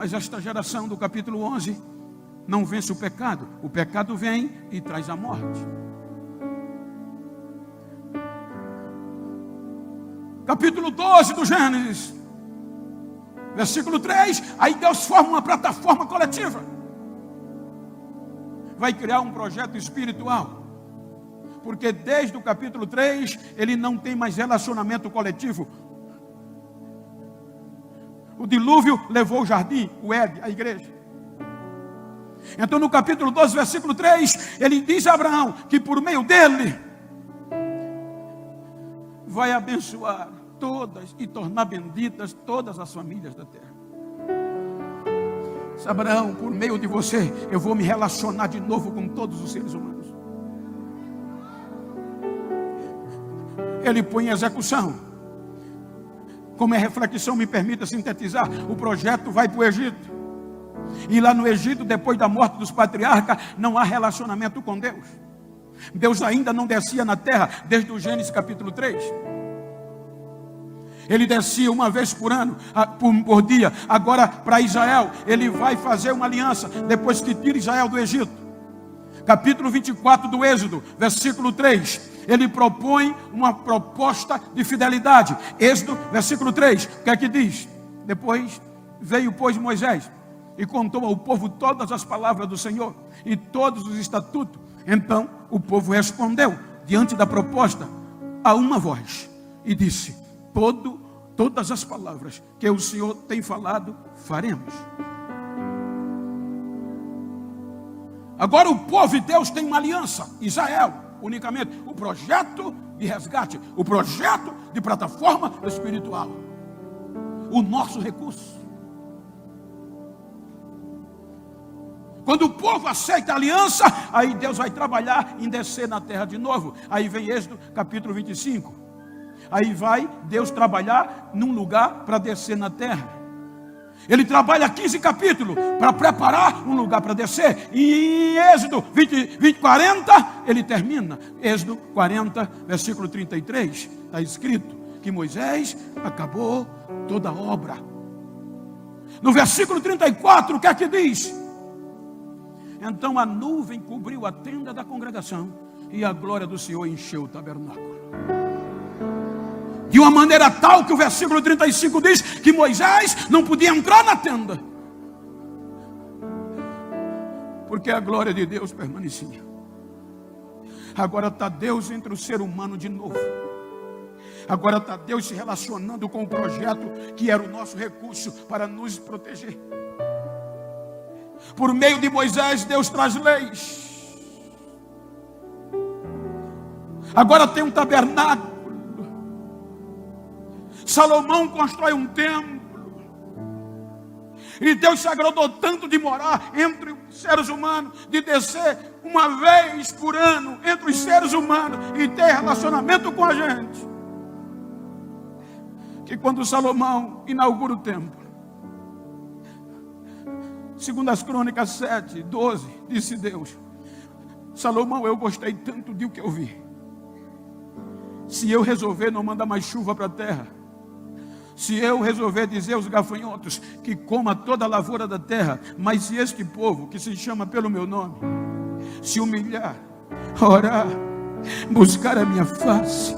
Mas esta geração do capítulo 11 não vence o pecado vem e traz a morte. Capítulo 12 do Gênesis, versículo 3, aí Deus forma uma plataforma coletiva, vai criar um projeto espiritual, porque desde o capítulo 3, ele não tem mais relacionamento coletivo. O dilúvio levou o jardim, o Éden, a igreja. Então no capítulo 12, versículo 3, ele diz a Abraão que por meio dele vai abençoar todas e tornar benditas todas as famílias da terra. Abraão, por meio de você, eu vou me relacionar de novo com todos os seres humanos. Ele põe em execução. Como a reflexão me permita sintetizar, o projeto vai para o Egito. E lá no Egito, depois da morte dos patriarcas, não há relacionamento com Deus. Deus ainda não descia na terra desde o Gênesis capítulo 3. Ele descia uma vez por ano, por dia. Agora para Israel, ele vai fazer uma aliança depois que tira Israel do Egito. Capítulo 24 do Êxodo, versículo 3. Ele propõe uma proposta de fidelidade. Êxodo, versículo 3, o que é que diz? Depois veio, pois, Moisés e contou ao povo todas as palavras do Senhor e todos os estatutos. Então o povo respondeu diante da proposta a uma voz e disse: todas as palavras que o Senhor tem falado, faremos. Agora o povo de Deus tem uma aliança, Israel, unicamente, o projeto de resgate, o projeto de plataforma espiritual, o nosso recurso. Quando o povo aceita a aliança, aí Deus vai trabalhar em descer na terra de novo. Aí vem Êxodo capítulo 25. Aí vai Deus trabalhar num lugar para descer na terra. Ele trabalha 15 capítulos para preparar um lugar para descer. E em Êxodo 40, ele termina. Êxodo 40, versículo 33, está escrito que Moisés acabou toda a obra. No versículo 34, o que é que diz? Então a nuvem cobriu a tenda da congregação e a glória do Senhor encheu o tabernáculo. De uma maneira tal que o versículo 35 diz que Moisés não podia entrar na tenda, porque a glória de Deus permanecia. Agora está Deus entre o ser humano de novo. Agora está Deus se relacionando com o projeto que era o nosso recurso para nos proteger. Por meio de Moisés, Deus traz leis. Agora tem um tabernáculo. Salomão constrói um templo. E Deus se agradou tanto de morar entre os seres humanos, de descer uma vez por ano entre os seres humanos e ter relacionamento com a gente, que quando Salomão inaugura o templo, segundo as Crônicas 7, 12, disse Deus: Salomão, eu gostei tanto de o que eu vi. Se eu resolver não mandar mais chuva para a terra, se eu resolver dizer aos gafanhotos que coma toda a lavoura da terra, mas se este povo, que se chama pelo meu nome, se humilhar, orar, buscar a minha face,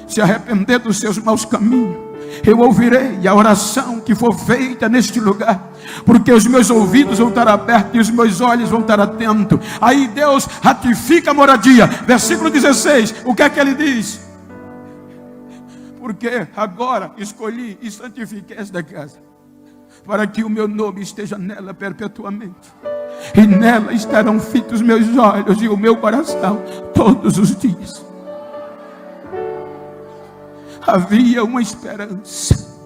se arrepender dos seus maus caminhos, eu ouvirei a oração que for feita neste lugar, porque os meus ouvidos vão estar abertos e os meus olhos vão estar atentos. Aí Deus ratifica a moradia. Versículo 16, o que é que ele diz? Porque agora escolhi e santifiquei esta casa, para que o meu nome esteja nela perpetuamente, e nela estarão fitos meus olhos e o meu coração todos os dias. Havia uma esperança.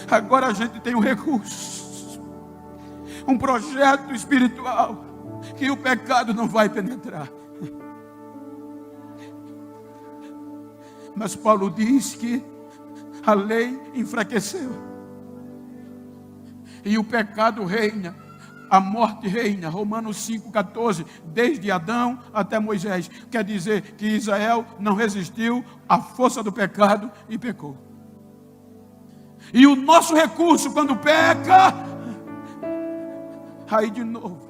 Agora a gente tem um recurso, um projeto espiritual que o pecado não vai penetrar. Mas Paulo diz que a lei enfraqueceu e o pecado reina, a morte reina. Romanos 5,14, desde Adão até Moisés. Quer dizer que Israel não resistiu à força do pecado e pecou. E o nosso recurso quando peca Aí de novo,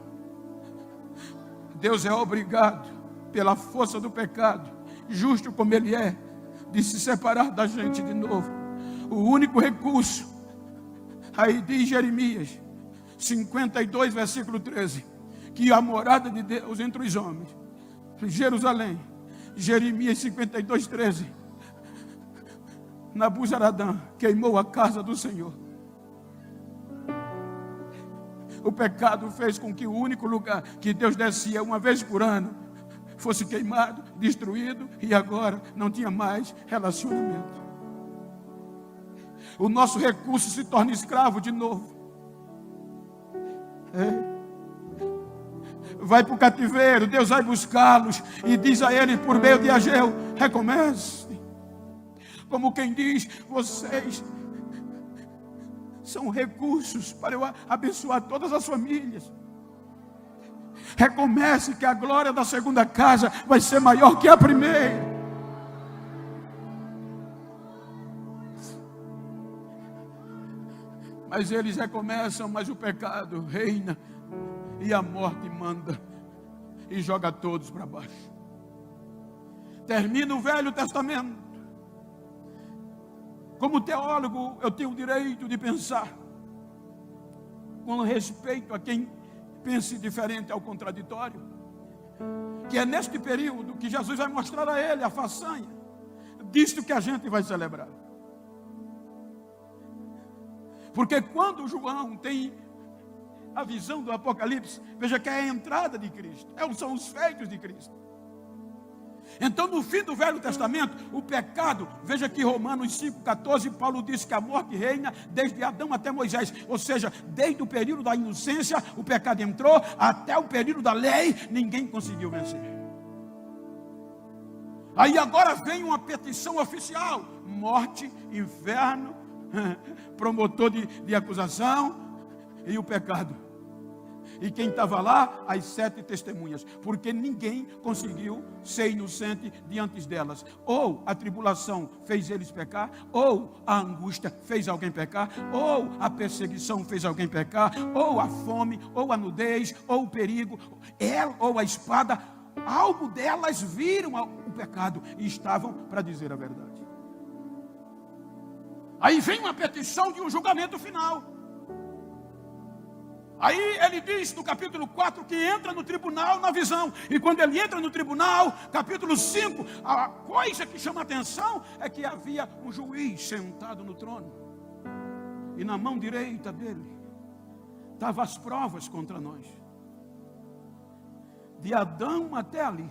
Deus é obrigado, pela força do pecado, justo como Ele é, de se separar da gente de novo. O único recurso, aí diz Jeremias 52, versículo 13, que a morada de Deus entre os homens, Jerusalém. Jeremias 52, 13, Nabuzaradã queimou a casa do Senhor. O pecado fez com que o único lugar que Deus descia uma vez por ano fosse queimado, destruído, e agora não tinha mais relacionamento. O nosso recurso se torna escravo de novo. Vai para o cativeiro, Deus vai buscá-los e diz a ele por meio de Ageu: recomece. Como quem diz, vocês são recursos para eu abençoar todas as famílias. Recomece, que a glória da segunda casa vai ser maior que a primeira. Mas eles recomeçam, mas o pecado reina e a morte manda e joga todos para baixo. Termina o Velho Testamento. Como teólogo, eu tenho o direito de pensar com respeito a quem pense diferente ao contraditório, que é neste período que Jesus vai mostrar a ele a façanha disto que a gente vai celebrar. Porque quando João tem a visão do Apocalipse, veja que é a entrada de Cristo, são os feitos de Cristo. Então, no fim do Velho Testamento, o pecado, veja que Romanos 5,14, Paulo diz que a morte reina desde Adão até Moisés, ou seja, desde o período da inocência, o pecado entrou, até o período da lei, ninguém conseguiu vencer. Aí agora vem uma petição oficial: morte, inferno, promotor de acusação e o pecado. E quem estava lá? As 7 testemunhas. Porque ninguém conseguiu ser inocente diante delas. Ou a tribulação fez eles pecar, ou a angústia fez alguém pecar, ou a perseguição fez alguém pecar, ou a fome, ou a nudez, ou o perigo, ou a espada. Algo delas viram o pecado e estavam para dizer a verdade. Aí vem uma petição de um julgamento final. Aí ele diz no capítulo 4 que entra no tribunal na visão. E quando ele entra no tribunal, capítulo 5, a coisa que chama a atenção é que havia um juiz sentado no trono. E na mão direita dele estavam as provas contra nós. De Adão até ali.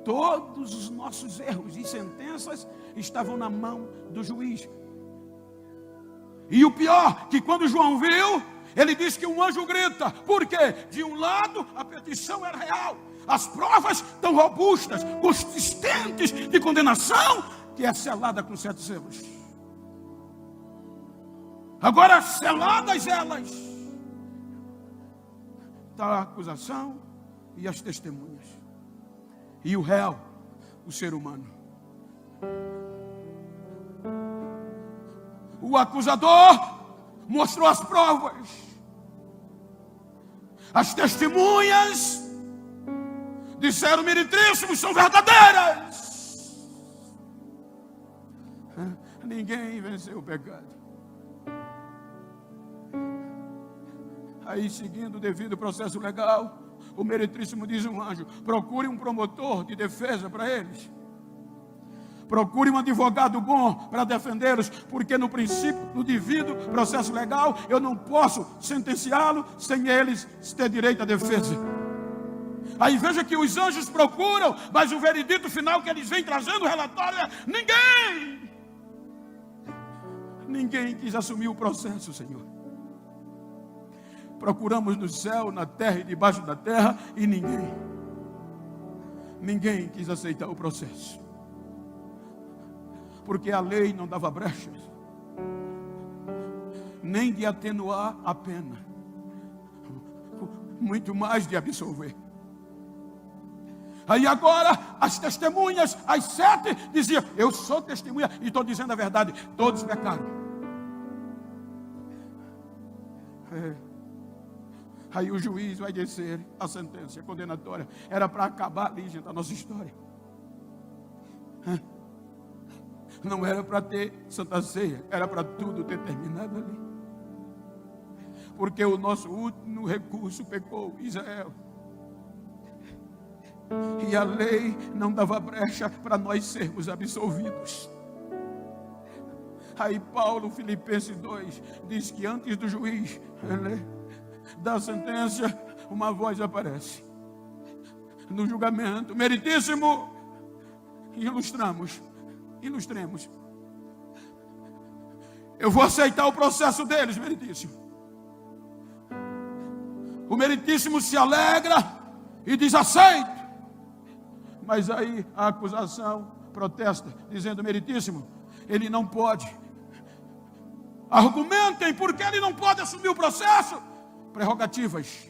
Todos os nossos erros e sentenças estavam na mão do juiz. E o pior, que quando João viu, ele diz que um anjo grita. Por quê? De um lado, a petição era real. As provas tão robustas, consistentes de condenação, que é selada com 7 selos. Agora, seladas elas, está a acusação e as testemunhas. E o réu, o ser humano. O acusador mostrou as provas. As testemunhas disseram: meretríssimos, são verdadeiras. Ninguém venceu o pecado. Aí, seguindo o devido processo legal, o meretríssimo diz um anjo: procure um promotor de defesa para eles. Procure um advogado bom para defendê-los, porque no princípio, no devido processo legal, eu não posso sentenciá-lo sem eles ter direito à defesa. Aí veja que os anjos procuram, mas o veredito final que eles vêm trazendo o relatório é: ninguém quis assumir o processo, Senhor. Procuramos no céu, na terra e debaixo da terra, e ninguém quis aceitar o processo. Porque a lei não dava brechas, nem de atenuar a pena, muito mais de absolver. Aí agora, as testemunhas, as 7, diziam: eu sou testemunha e estou dizendo a verdade, todos pecaram. Aí o juiz vai descer a sentença condenatória. Era para acabar ali, gente, a nossa história. Não era para ter Santa Ceia, era para tudo ter terminado ali. Porque o nosso último recurso pecou, Israel. E a lei não dava brecha para nós sermos absolvidos. Aí Paulo, Filipenses 2, diz que antes do juiz da sentença, uma voz aparece. No julgamento, meritíssimo, ilustremos. Eu vou aceitar o processo deles, meritíssimo. O meritíssimo se alegra e diz: aceito. Mas aí a acusação protesta, dizendo: meritíssimo, ele não pode. Argumentem por que ele não pode assumir o processo. Prerrogativas.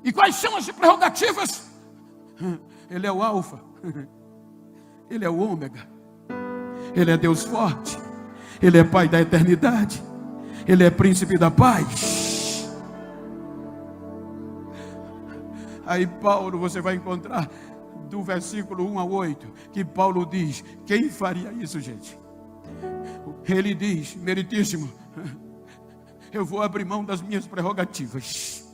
E quais são as prerrogativas? Ele é o alfa, ele é o ômega, ele é Deus forte, ele é Pai da eternidade, ele é príncipe da paz. Aí Paulo, você vai encontrar do versículo 1 a 8, que Paulo diz: quem faria isso, gente? Ele diz: meritíssimo, eu vou abrir mão das minhas prerrogativas.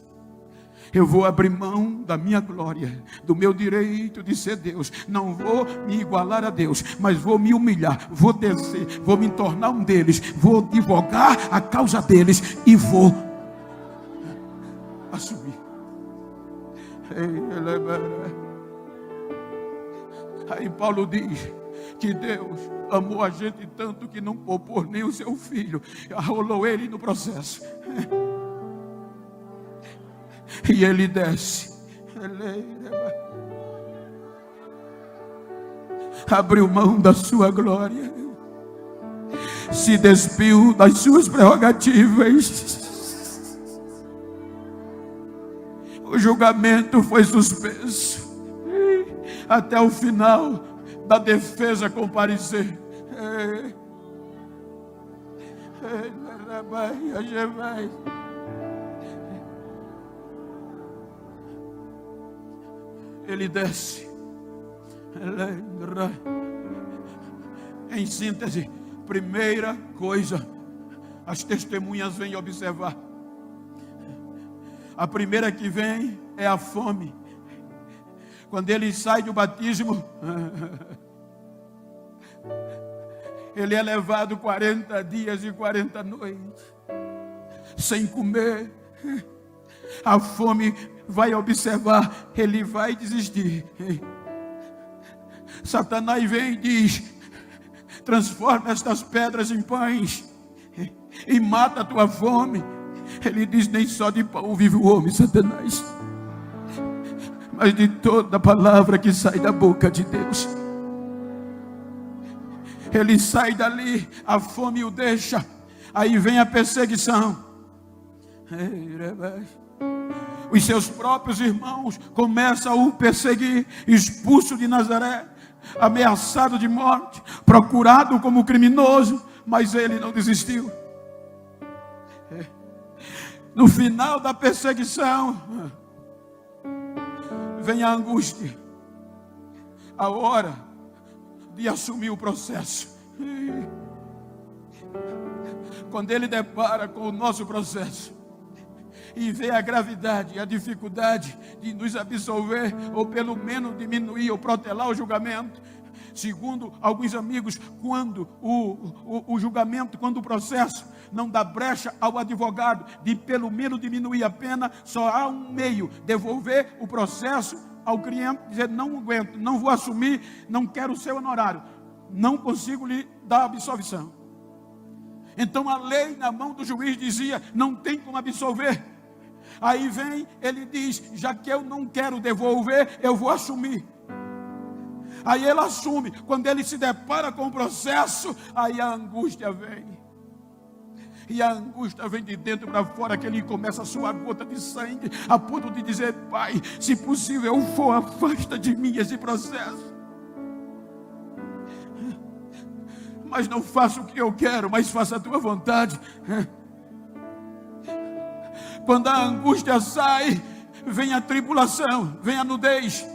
Eu vou abrir mão da minha glória, do meu direito de ser Deus. Não vou me igualar a Deus, mas vou me humilhar, vou descer, vou me tornar um deles, vou advogar a causa deles e vou assumir. Aí Paulo diz que Deus amou a gente tanto que não poupou nem o seu filho, arrolou ele no processo. E ele desce, abriu mão da sua glória, se despiu das suas prerrogativas. O julgamento foi suspenso até o final da defesa comparecer. Ele desce. Em síntese, primeira coisa, as testemunhas vêm observar. A primeira que vem é a fome. Quando ele sai do batismo, ele é levado 40 dias e 40 noites sem comer. A fome vai observar, ele vai desistir. Satanás vem e diz: transforma estas pedras em pães e mata a tua fome. Ele diz: nem só de pão vive o homem, Satanás, mas de toda palavra que sai da boca de Deus. Ele sai dali, a fome o deixa. Aí vem a perseguição. Os seus próprios irmãos começam a o perseguir, expulso de Nazaré, ameaçado de morte, procurado como criminoso, mas ele não desistiu. No final da perseguição, vem a angústia, a hora de assumir o processo. Quando ele depara com o nosso processo e vê a gravidade, a dificuldade de nos absolver, ou pelo menos diminuir ou protelar o julgamento, segundo alguns amigos, quando o julgamento, quando o processo não dá brecha ao advogado de pelo menos diminuir a pena, só há um meio: devolver o processo ao cliente, dizer: não aguento, não vou assumir, não quero o seu honorário, não consigo lhe dar absolvição. Então a lei na mão do juiz dizia: não tem como absolver. Aí vem, ele diz: já que eu não quero devolver, eu vou assumir. Aí ele assume. Quando ele se depara com o processo, aí a angústia vem. E a angústia vem de dentro para fora, que ele começa a suar gota de sangue, a ponto de dizer: Pai, se possível for, afasta de mim esse processo. Mas não faça o que eu quero, mas faça a tua vontade. Quando a angústia sai, vem a tribulação, vem a nudez.